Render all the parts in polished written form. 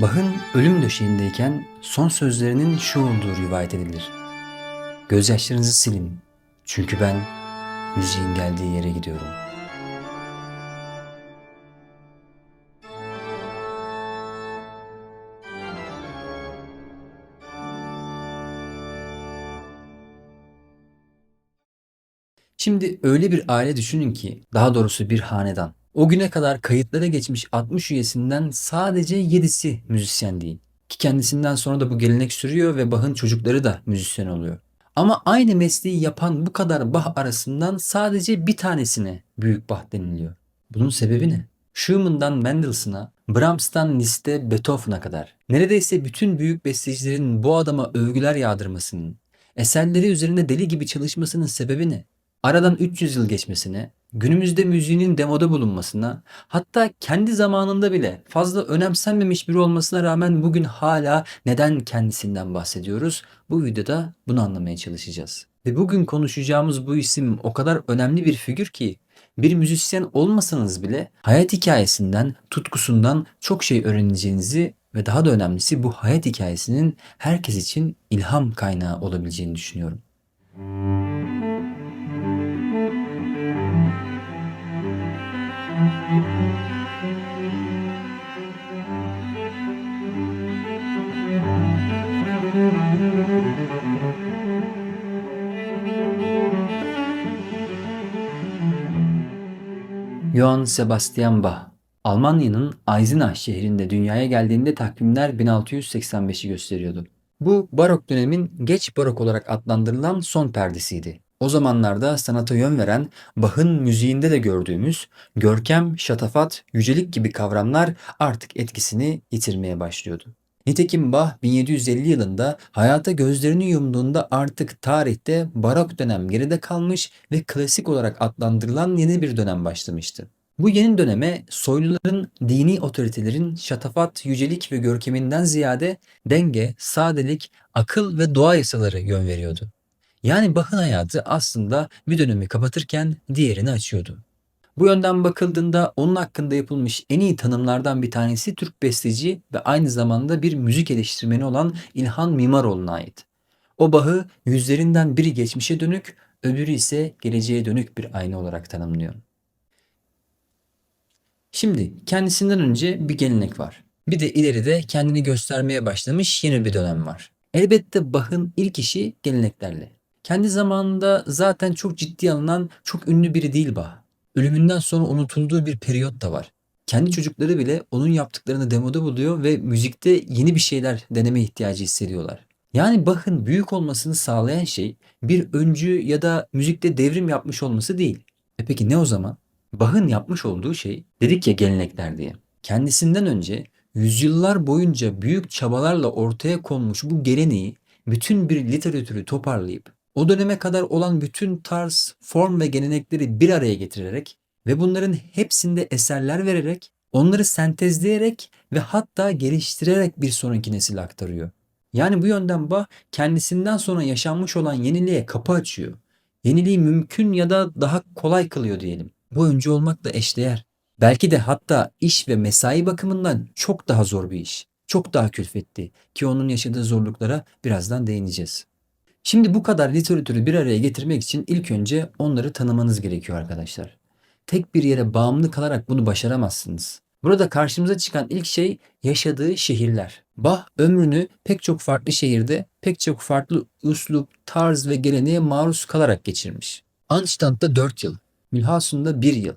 Bach'ın ölüm döşeğindeyken son sözlerinin şu olduğu rivayet edilir. Gözyaşlarınızı silin. Çünkü ben müziğin geldiği yere gidiyorum. Şimdi öyle bir aile düşünün ki, daha doğrusu bir hanedan. O güne kadar kayıtlara geçmiş 60 üyesinden sadece 7'si müzisyen değil. Ki kendisinden sonra da bu gelenek sürüyor ve Bach'ın çocukları da müzisyen oluyor. Ama aynı mesleği yapan bu kadar Bach arasından sadece bir tanesine büyük Bach deniliyor. Bunun sebebi ne? Schumann'dan Mendelssohn'a, Brahms'tan Liszt'e, Beethoven'a kadar neredeyse bütün büyük bestecilerin bu adama övgüler yağdırmasının, eserleri üzerinde deli gibi çalışmasının sebebi ne? Aradan 300 yıl geçmesine, günümüzde müziğinin demoda bulunmasına, hatta kendi zamanında bile fazla önemsenmemiş biri olmasına rağmen bugün hala neden kendisinden bahsediyoruz? Bu videoda bunu anlamaya çalışacağız. Ve bugün konuşacağımız bu isim o kadar önemli bir figür ki, bir müzisyen olmasanız bile hayat hikayesinden, tutkusundan çok şey öğreneceğinizi ve daha da önemlisi bu hayat hikayesinin herkes için ilham kaynağı olabileceğini düşünüyorum. Johann Sebastian Bach, Almanya'nın Eisenach şehrinde dünyaya geldiğinde takvimler 1685'i gösteriyordu. Bu barok dönemin geç barok olarak adlandırılan son perdesiydi. O zamanlarda sanata yön veren, Bach'ın müziğinde de gördüğümüz görkem, şatafat, yücelik gibi kavramlar artık etkisini yitirmeye başlıyordu. Nitekim Bach 1750 yılında hayata gözlerini yumduğunda artık tarihte barok dönem geride kalmış ve klasik olarak adlandırılan yeni bir dönem başlamıştı. Bu yeni döneme soyluların, dini otoritelerin şatafat, yücelik ve görkeminden ziyade denge, sadelik, akıl ve doğa yasaları yön veriyordu. Yani Bach'ın hayatı aslında bir dönemi kapatırken diğerini açıyordu. Bu yönden bakıldığında onun hakkında yapılmış en iyi tanımlardan bir tanesi Türk besteci ve aynı zamanda bir müzik eleştirmeni olan İlhan Mimaroğlu'na ait. O Bach'ı yüzlerinden biri geçmişe dönük, öbürü ise geleceğe dönük bir ayna olarak tanımlıyor. Şimdi kendisinden önce bir gelenek var. Bir de ileride kendini göstermeye başlamış yeni bir dönem var. Elbette Bach'ın ilk işi geleneklerle. Kendi zamanında zaten çok ciddi alınan çok ünlü biri değil Bach. Ölümünden sonra unutulduğu bir periyot da var. Kendi çocukları bile onun yaptıklarını demoda buluyor ve müzikte yeni bir şeyler deneme ihtiyacı hissediyorlar. Yani Bach'ın büyük olmasını sağlayan şey bir öncü ya da müzikte devrim yapmış olması değil. Peki ne o zaman? Bach'ın yapmış olduğu şey, dedik ya gelenekler diye. Kendisinden önce yüzyıllar boyunca büyük çabalarla ortaya konmuş bu geleneği bütün bir literatürü toparlayıp o döneme kadar olan bütün tarz, form ve gelenekleri bir araya getirerek ve bunların hepsinde eserler vererek, onları sentezleyerek ve hatta geliştirerek bir sonraki nesile aktarıyor. Yani bu yönden Bach kendisinden sonra yaşanmış olan yeniliğe kapı açıyor. Yeniliği mümkün ya da daha kolay kılıyor diyelim. Bu öncü olmakla eşdeğer. Belki de hatta iş ve mesai bakımından çok daha zor bir iş. Çok daha külfetli ki onun yaşadığı zorluklara birazdan değineceğiz. Şimdi bu kadar literatürü bir araya getirmek için ilk önce onları tanımanız gerekiyor arkadaşlar. Tek bir yere bağımlı kalarak bunu başaramazsınız. Burada karşımıza çıkan ilk şey yaşadığı şehirler. Bach ömrünü pek çok farklı şehirde, pek çok farklı üslup, tarz ve geleneğe maruz kalarak geçirmiş. Arnstadt'ta 4 yıl, Mülhasun'da 1 yıl,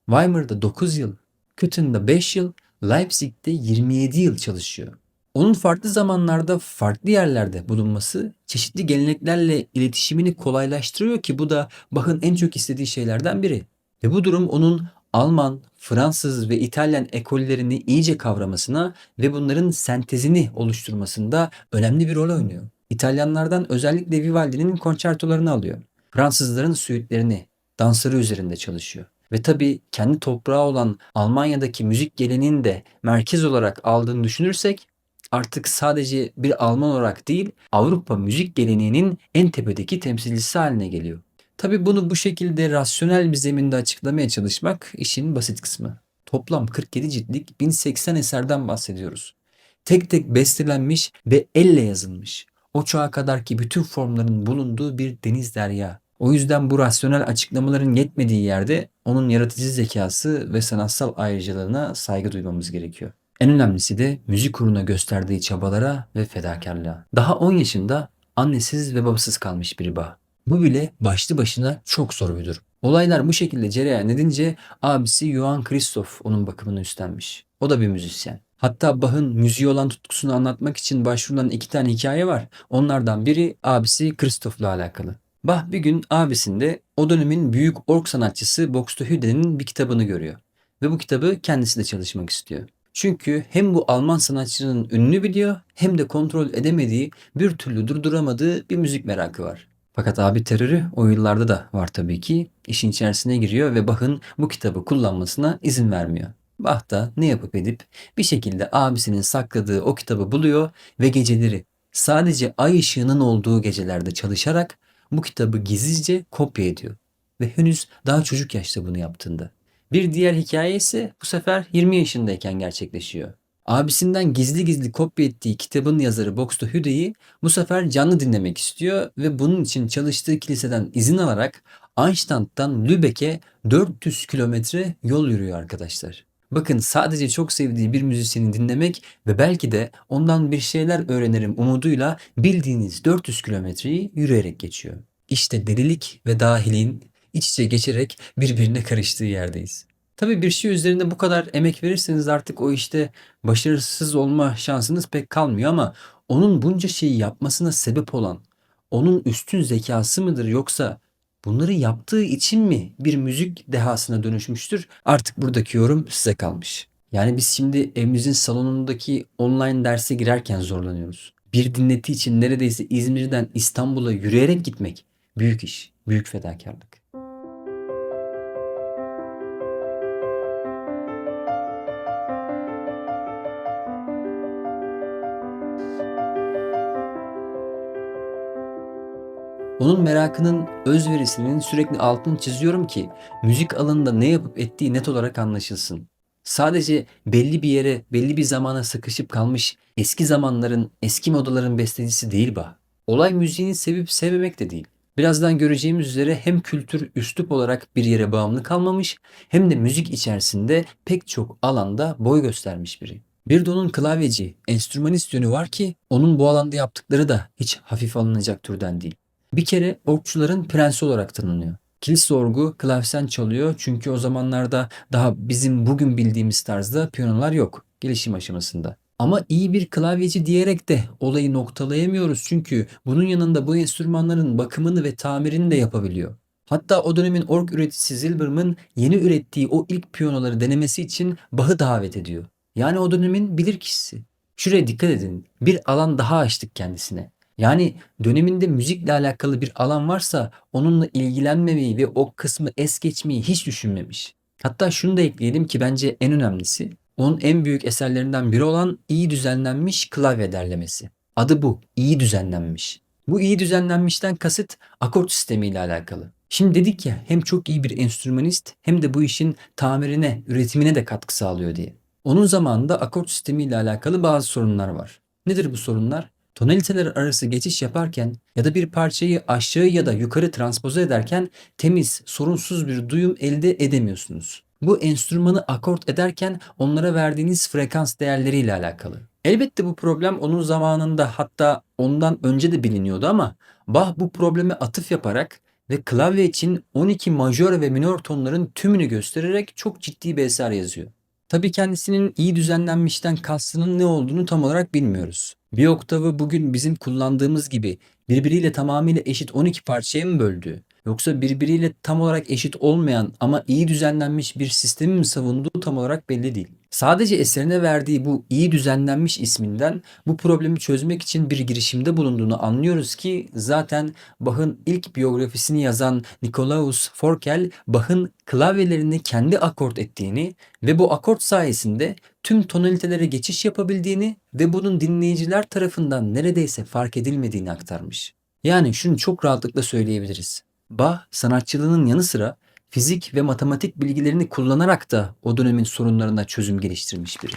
Weimar'da 9 yıl, Köthen'da 5 yıl, Leipzig'te 27 yıl çalışıyor. Onun farklı zamanlarda farklı yerlerde bulunması çeşitli geleneklerle iletişimini kolaylaştırıyor ki bu da Bach'ın en çok istediği şeylerden biri. Ve bu durum onun Alman, Fransız ve İtalyan ekollerini iyice kavramasına ve bunların sentezini oluşturmasında önemli bir rol oynuyor. İtalyanlardan özellikle Vivaldi'nin konçertolarını alıyor. Fransızların süitlerini, dansları üzerinde çalışıyor. Ve tabii kendi toprağı olan Almanya'daki müzik geleneğini de merkez olarak aldığını düşünürsek artık sadece bir Alman olarak değil Avrupa müzik geleneğinin en tepedeki temsilcisi haline geliyor. Tabii bunu bu şekilde rasyonel bir zeminde açıklamaya çalışmak işin basit kısmı. Toplam 47 ciltlik 1080 eserden bahsediyoruz. Tek tek bestelenmiş ve elle yazılmış. O çağa kadarki bütün formların bulunduğu bir deniz derya. O yüzden bu rasyonel açıklamaların yetmediği yerde onun yaratıcı zekası ve sanatsal ayrıcalığına saygı duymamız gerekiyor. En önemlisi de müzik uğruna gösterdiği çabalara ve fedakarlığa. Daha 10 yaşında annesiz ve babasız kalmış biri Bach. Bu bile başlı başına çok zor bir durum. Olaylar bu şekilde cereyan edince abisi Johann Christoph onun bakımını üstlenmiş. O da bir müzisyen. Hatta Bach'ın müziğe olan tutkusunu anlatmak için başvurulan 2 tane hikaye var. Onlardan biri abisi Christoph'la alakalı. Bach bir gün abisinde o dönemin büyük org sanatçısı Buxtehude'nin bir kitabını görüyor. Ve bu kitabı kendisi de çalışmak istiyor. Çünkü hem bu Alman sanatçının ününü biliyor hem de kontrol edemediği, bir türlü durduramadığı bir müzik merakı var. Fakat abi terörü o yıllarda da var tabii ki. İşin içerisine giriyor ve Bach'ın bu kitabı kullanmasına izin vermiyor. Bach da ne yapıp edip bir şekilde abisinin sakladığı o kitabı buluyor ve geceleri sadece ay ışığının olduğu gecelerde çalışarak bu kitabı gizlice kopya ediyor. Ve henüz daha çocuk yaşta bunu yaptığında. Bir diğer hikaye ise bu sefer 20 yaşındayken gerçekleşiyor. Abisinden gizli gizli kopya ettiği kitabın yazarı Buxtehude'yi bu sefer canlı dinlemek istiyor ve bunun için çalıştığı kiliseden izin alarak Eichstätt'tan Lübeck'e 400 kilometre yol yürüyor arkadaşlar. Bakın sadece çok sevdiği bir müzisyeni dinlemek ve belki de ondan bir şeyler öğrenirim umuduyla bildiğiniz 400 kilometreyi yürüyerek geçiyor. İşte delilik ve dahiliğin iç içe geçerek birbirine karıştığı yerdeyiz. Tabii bir şey üzerinde bu kadar emek verirseniz artık o işte başarısız olma şansınız pek kalmıyor ama onun bunca şeyi yapmasına sebep olan onun üstün zekası mıdır yoksa bunları yaptığı için mi bir müzik dehasına dönüşmüştür? Artık buradaki yorum size kalmış. Yani biz şimdi evimizin salonundaki online derse girerken zorlanıyoruz. Bir dinleti için neredeyse İzmir'den İstanbul'a yürüyerek gitmek büyük iş, büyük fedakarlık. Onun merakının özverisinin sürekli altını çiziyorum ki müzik alanında ne yapıp ettiği net olarak anlaşılsın. Sadece belli bir yere, belli bir zamana sıkışıp kalmış eski zamanların, eski modaların bestecisi değil Bach. Olay müziğini sevip sevmemek de değil. Birazdan göreceğimiz üzere hem kültür, üslup olarak bir yere bağımlı kalmamış hem de müzik içerisinde pek çok alanda boy göstermiş biri. Bir de onun klavyeci, enstrümanist yönü var ki onun bu alanda yaptıkları da hiç hafif alınacak türden değil. Bir kere orgçuların prensi olarak tanınıyor. Kilise orgu klavsen çalıyor çünkü o zamanlarda daha bizim bugün bildiğimiz tarzda piyanolar yok gelişim aşamasında. Ama iyi bir klavyeci diyerek de olayı noktalayamıyoruz çünkü bunun yanında bu enstrümanların bakımını ve tamirini de yapabiliyor. Hatta o dönemin org üreticisi Zilberman yeni ürettiği o ilk piyanoları denemesi için Bach'ı davet ediyor. Yani o dönemin bilirkişisi. Şuraya dikkat edin. Bir alan daha açtık kendisine. Yani döneminde müzikle alakalı bir alan varsa onunla ilgilenmemeyi ve o kısmı es geçmeyi hiç düşünmemiş. Hatta şunu da ekleyelim ki bence en önemlisi. Onun en büyük eserlerinden biri olan iyi düzenlenmiş klavye derlemesi. Adı bu, iyi düzenlenmiş. Bu iyi düzenlenmişten kasıt akort sistemiyle alakalı. Şimdi dedik ya hem çok iyi bir enstrümanist hem de bu işin tamirine, üretimine de katkı sağlıyor diye. Onun zamanında akort sistemiyle alakalı bazı sorunlar var. Nedir bu sorunlar? Tonaliteler arası geçiş yaparken ya da bir parçayı aşağı ya da yukarı transpoze ederken temiz, sorunsuz bir duyum elde edemiyorsunuz. Bu enstrümanı akort ederken onlara verdiğiniz frekans değerleriyle alakalı. Elbette bu problem onun zamanında hatta ondan önce de biliniyordu ama Bach bu probleme atıf yaparak ve klavye için 12 majör ve minör tonların tümünü göstererek çok ciddi bir eser yazıyor. Tabii kendisinin iyi düzenlenmişten kastının ne olduğunu tam olarak bilmiyoruz. Bir oktavı bugün bizim kullandığımız gibi birbiriyle tamamıyla eşit 12 parçaya mı böldü? Yoksa birbiriyle tam olarak eşit olmayan ama iyi düzenlenmiş bir sistemi mi savunduğu tam olarak belli değil. Sadece eserine verdiği bu iyi düzenlenmiş isminden bu problemi çözmek için bir girişimde bulunduğunu anlıyoruz ki zaten Bach'ın ilk biyografisini yazan Nikolaus Forkel, Bach'ın klavyelerini kendi akort ettiğini ve bu akort sayesinde tüm tonalitelere geçiş yapabildiğini ve bunun dinleyiciler tarafından neredeyse fark edilmediğini aktarmış. Yani şunu çok rahatlıkla söyleyebiliriz. Bach sanatçılığının yanı sıra fizik ve matematik bilgilerini kullanarak da o dönemin sorunlarına çözüm geliştirmiş biri.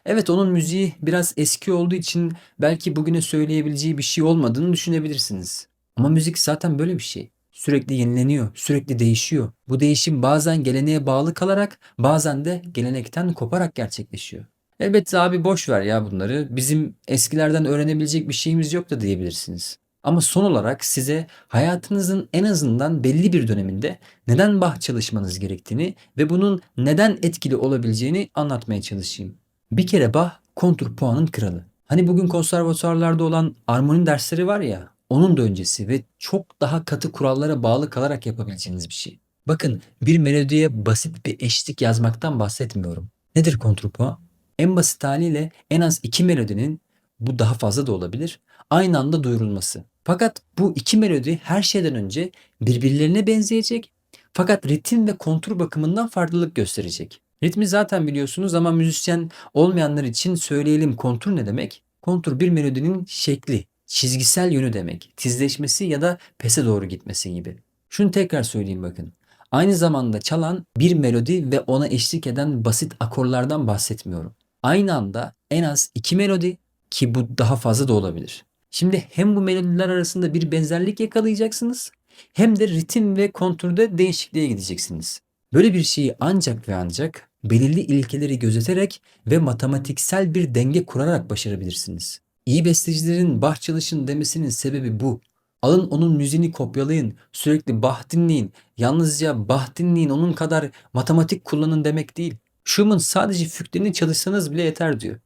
Evet, onun müziği biraz eski olduğu için belki bugüne söyleyebileceği bir şey olmadığını düşünebilirsiniz. Ama müzik zaten böyle bir şey. Sürekli yenileniyor, sürekli değişiyor. Bu değişim bazen geleneğe bağlı kalarak, bazen de gelenekten koparak gerçekleşiyor. Elbette abi boş ver ya bunları. Bizim eskilerden öğrenebilecek bir şeyimiz yok da diyebilirsiniz. Ama son olarak size hayatınızın en azından belli bir döneminde neden Bach çalışmanız gerektiğini ve bunun neden etkili olabileceğini anlatmaya çalışayım. Bir kere Bach kontrpuanın kralı. Hani bugün konservatuarlarda olan armoni dersleri var ya, onun da öncesi ve çok daha katı kurallara bağlı kalarak yapabileceğiniz bir şey. Bakın, bir melodiye basit bir eşlik yazmaktan bahsetmiyorum. Nedir kontrpuan? En basit haliyle en az iki melodinin, bu daha fazla da olabilir, aynı anda duyurulması. Fakat bu iki melodi her şeyden önce birbirlerine benzeyecek, fakat ritim ve kontur bakımından farklılık gösterecek. Ritmi zaten biliyorsunuz ama müzisyen olmayanlar için söyleyelim, kontur ne demek? Kontur bir melodinin şekli, çizgisel yönü demek. Tizleşmesi ya da pese doğru gitmesi gibi. Şunu tekrar söyleyeyim bakın. Aynı zamanda çalan bir melodi ve ona eşlik eden basit akorlardan bahsetmiyorum. Aynı anda en az iki melodi, ki bu daha fazla da olabilir. Şimdi hem bu melodiler arasında bir benzerlik yakalayacaksınız, hem de ritim ve konturda değişikliğe gideceksiniz. Böyle bir şeyi ancak ve ancak belirli ilkeleri gözeterek ve matematiksel bir denge kurarak başarabilirsiniz. İyi bestecilerin Bach çalışın demesinin sebebi bu. Alın onun müziğini kopyalayın, sürekli Bach dinleyin, yalnızca Bach dinleyin, onun kadar matematik kullanın demek değil. Schumann sadece füglerini çalışsanız bile yeter diyor.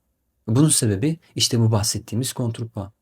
Bunun sebebi işte bu bahsettiğimiz kontrpuan.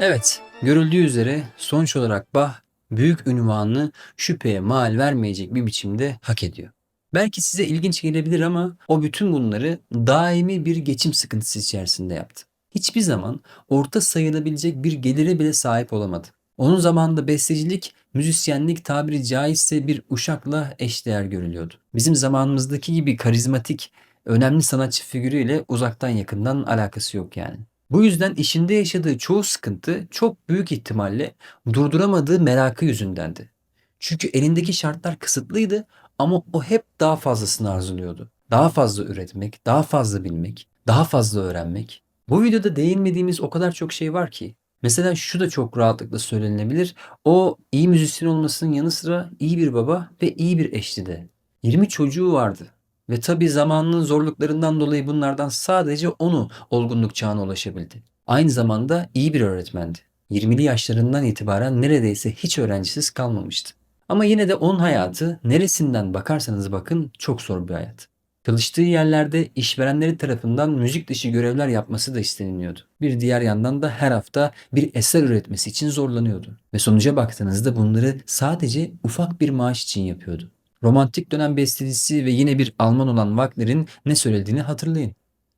Evet, görüldüğü üzere sonuç olarak Bach büyük ünvanını şüpheye mal vermeyecek bir biçimde hak ediyor. Belki size ilginç gelebilir ama o bütün bunları daimi bir geçim sıkıntısı içerisinde yaptı. Hiçbir zaman orta sayılabilecek bir gelire bile sahip olamadı. Onun zamanında bestecilik, müzisyenlik tabiri caizse bir uşakla eşdeğer görülüyordu. Bizim zamanımızdaki gibi karizmatik, önemli sanatçı figürüyle uzaktan yakından alakası yok yani. Bu yüzden işinde yaşadığı çoğu sıkıntı çok büyük ihtimalle durduramadığı merakı yüzündendi. Çünkü elindeki şartlar kısıtlıydı ama o hep daha fazlasını arzuluyordu. Daha fazla üretmek, daha fazla bilmek, daha fazla öğrenmek. Bu videoda değinmediğimiz o kadar çok şey var ki. Mesela şu da çok rahatlıkla söylenebilir. O iyi müzisyen olmasının yanı sıra iyi bir baba ve iyi bir eşti de. 20 çocuğu vardı. Ve tabii zamanının zorluklarından dolayı bunlardan sadece onu olgunluk çağına ulaşabildi. Aynı zamanda iyi bir öğretmendi. 20'li yaşlarından itibaren neredeyse hiç öğrencisiz kalmamıştı. Ama yine de onun hayatı neresinden bakarsanız bakın çok zor bir hayat. Çalıştığı yerlerde işverenleri tarafından müzik dışı görevler yapması da isteniliyordu. Bir diğer yandan da her hafta bir eser üretmesi için zorlanıyordu. Ve sonuca baktığınızda bunları sadece ufak bir maaş için yapıyordu. Romantik dönem bestecisi ve yine bir Alman olan Wagner'in ne söylediğini hatırlayın.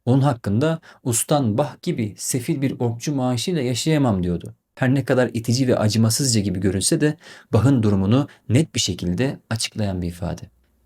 Onun hakkında ustan Bach gibi sefil bir okçu maaşıyla yaşayamam diyordu. Her ne kadar itici ve acımasızca gibi görünse de Bach'ın durumunu net bir şekilde açıklayan bir ifade.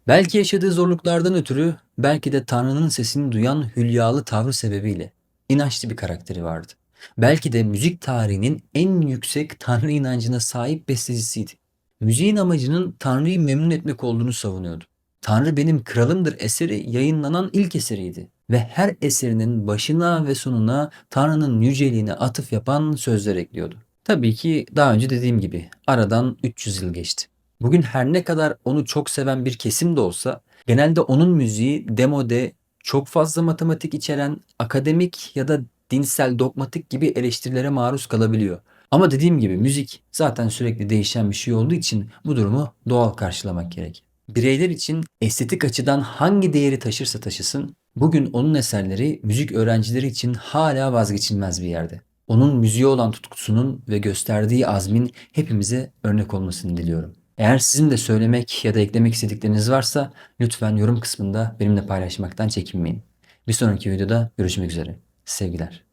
Belki yaşadığı zorluklardan ötürü, belki de Tanrı'nın sesini duyan hülyalı tavrı sebebiyle inançlı bir karakteri vardı. Belki de müzik tarihinin en yüksek Tanrı inancına sahip bestecisiydi. Müziğin amacının Tanrı'yı memnun etmek olduğunu savunuyordu. Tanrı benim kralımdır eseri yayınlanan ilk eseriydi ve her eserinin başına ve sonuna Tanrı'nın yüceliğine atıf yapan sözler ekliyordu. Tabii ki daha önce dediğim gibi aradan 300 yıl geçti. Bugün her ne kadar onu çok seven bir kesim de olsa, genelde onun müziği demode, çok fazla matematik içeren, akademik ya da dinsel, dogmatik gibi eleştirilere maruz kalabiliyor. Ama dediğim gibi müzik zaten sürekli değişen bir şey olduğu için bu durumu doğal karşılamak gerek. Bireyler için estetik açıdan hangi değeri taşırsa taşısın, bugün onun eserleri müzik öğrencileri için hala vazgeçilmez bir yerde. Onun müziğe olan tutkusunun ve gösterdiği azmin hepimize örnek olmasını diliyorum. Eğer sizin de söylemek ya da eklemek istedikleriniz varsa lütfen yorum kısmında benimle paylaşmaktan çekinmeyin. Bir sonraki videoda görüşmek üzere. Sevgiler.